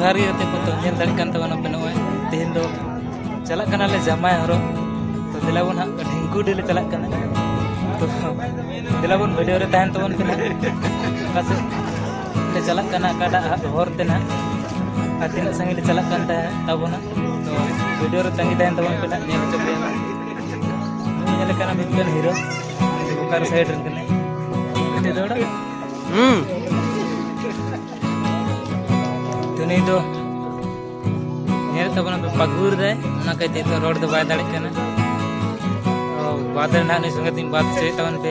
जोहार गे गते को तो नेल दाड़ी कान तबना पे नोय तेहेन दो चला कना ले जमाय हरो तो दिलाबन हा ढिंकुडी ले चला कना तो दिलाबन वीडियो रे तहन तबन पे कासे ले चला कना काडा हर तेना आ तीन संगे ले चला कान तबना तो वीडियो रे तंगी तहन तबन पे नेल चपे नेल कना मिटन हीरो बोकार साइड रन कने ते दोड़ा तुनी दो नेल तबना पे पगुर दे ना कहते तो रोड दो बाय दाड़ी कना बादर ना नहीं संगे तीन बात से तबन पे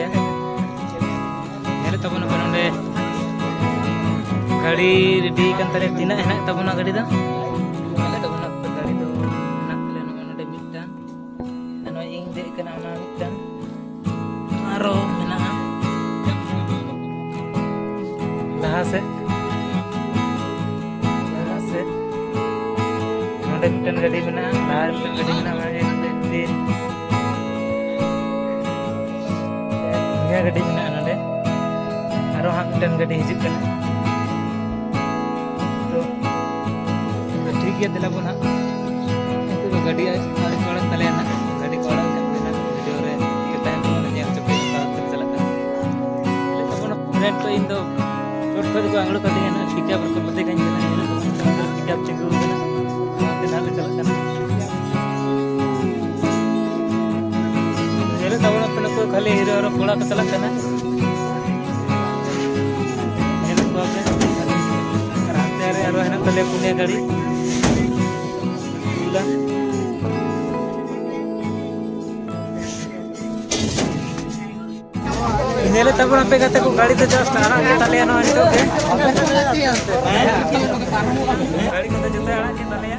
नेल तबना पे नोंडे गाड़ी रेडी कन तले तीना हेना तबना गाड़ी दा नेल तबना पे गाड़ी दो ना तले नोंडे मिटन नो इंग दे कना ना मिटन आरो मेना लहा से मिटन गाड़ी में लहा मिटन गाड़ी में तीन गाड़ी में नोंडे आरो हाँ मिटन गाड़ी हिजुग कना तो ठीक है दिला बोना तो गाड़ी आरे कोड़ा तले ना गाड़ी कोड़ा कन देना वीडियो रे ये टाइम तो नेल चपे बात चला कर ले तो बोना फ्रेंड तो इन दो छोट खोज को आंगड़ कर दिया ना पिकअप पर पते कहीं देना पिकअप चेक कर देना ते ना चला कर ये तो बोना पे को खाली हीरो और कोड़ा को चला करना ये तो पे राते रे आरो है ना तले पुणे गाड़ी पूरा नेले तबना पे गते को गाड़ी तो जस्ट आना के तले नो नितो के गाड़ी को तो जते आना के तले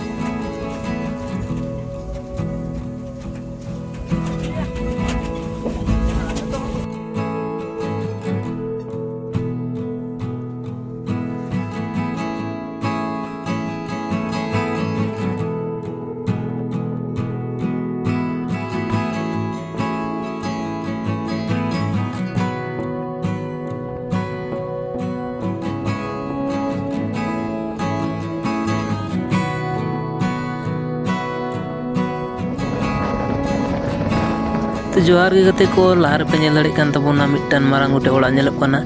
तो जोहार गे गते को लहार पे नेल दाड़ी कान तबोना मिटन मारांग गोटे ओड़ा नेलप कना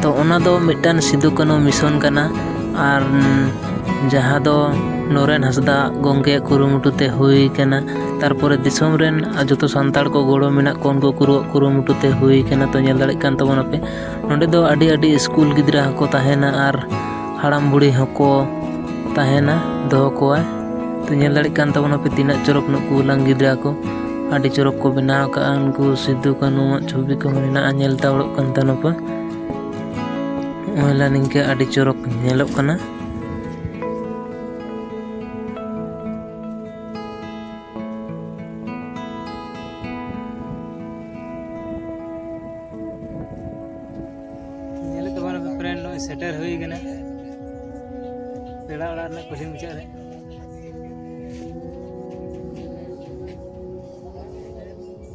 तो ओना दो मिटन सिदु कानो मिशन कना आर जहाँ दो नरेन हांसदा गंगे कुरुमुटुते हुई कना तारपरे दिसोम रेन जतो सान्ताड़ को गोड़ो मेना को उनको कुरुमुटुते हुई कना तो नेल दाड़ी कान तबोना पे नोंडे दो आडी आडी स्कूल गिद्रा हको ताहेना आर हाड़ाम बुढ़ी हको ताहेना दोहो कोआ तो नेल दाड़ी कान तबोना पे तीना चोरक नुकु लांग गिद्रा को आड़ी चोरक को बनाव का उनको सिद्धू कानू छवि को मेना नेल तावड़क कान तनपा ओला निंके आड़ी चोरक नेलक कना नेल तबना पे फ्रेंड नो सेटर हुई गना पेड़ा ओड़ा ना कुछ मुचा रे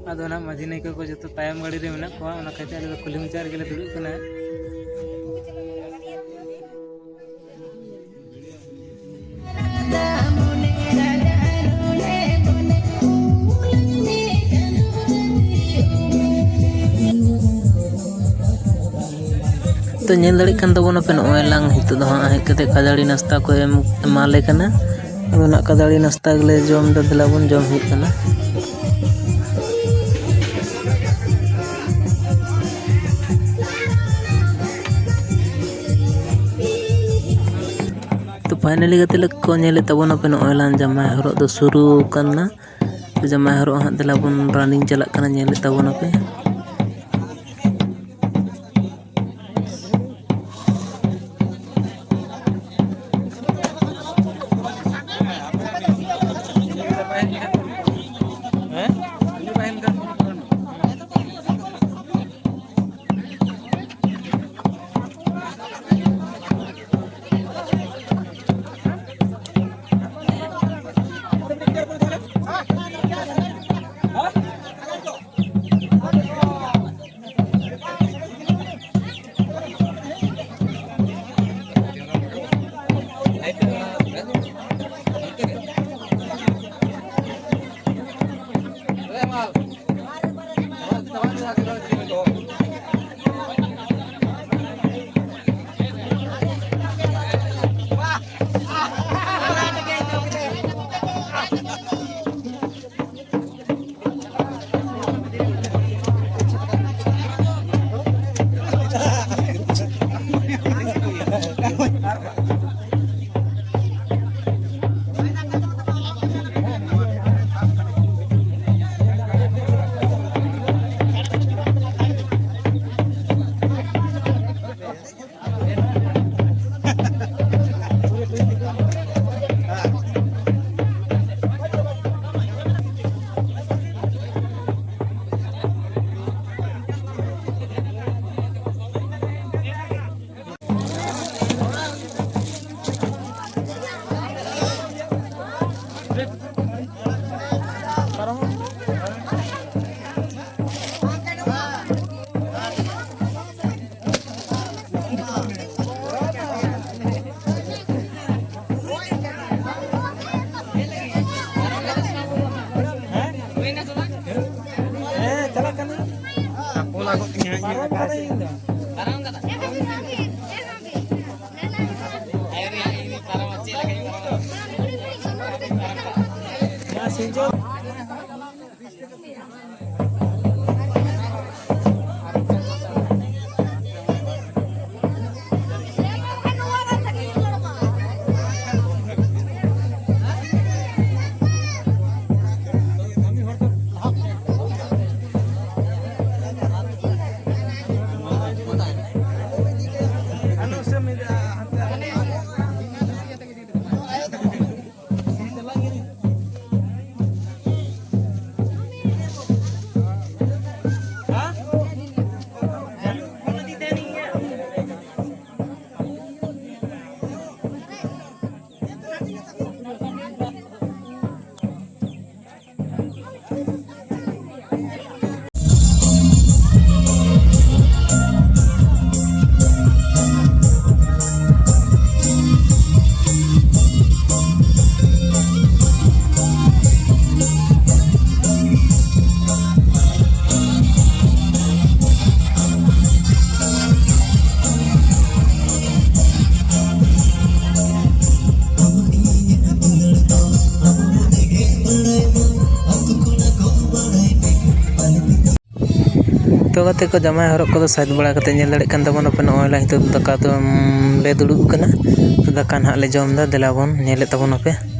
आदो ना माझी नायिका को जो तायम गाड़ी रे मेना को ओना खाते आले कुली मुचार गेले दुड़ु कना तो नेल दाड़ी कान तबोना पे नोय लांग हितो दो हाँ हेज कते खजाड़ी नाश्ता को एमाले कना अदो ना खजाड़ी नाश्ता गले जम दो दिलाबन जम हुई कना तो फाइनली गते को नेले तबोना पे नोय लांग जमाय हरो दो शुरू कना तो जमाय हरो हाँ दिलाबन रनिंग चला कना नेले तबोना पे तो गाते को जमाई हरक को साइड बड़ा करते नेल दाड़े कान तबोन पे नॉय ला हितो दाका तो ले दुड़ुब कना दाका ना ले जम दा देला बोन नेले तबोन पे।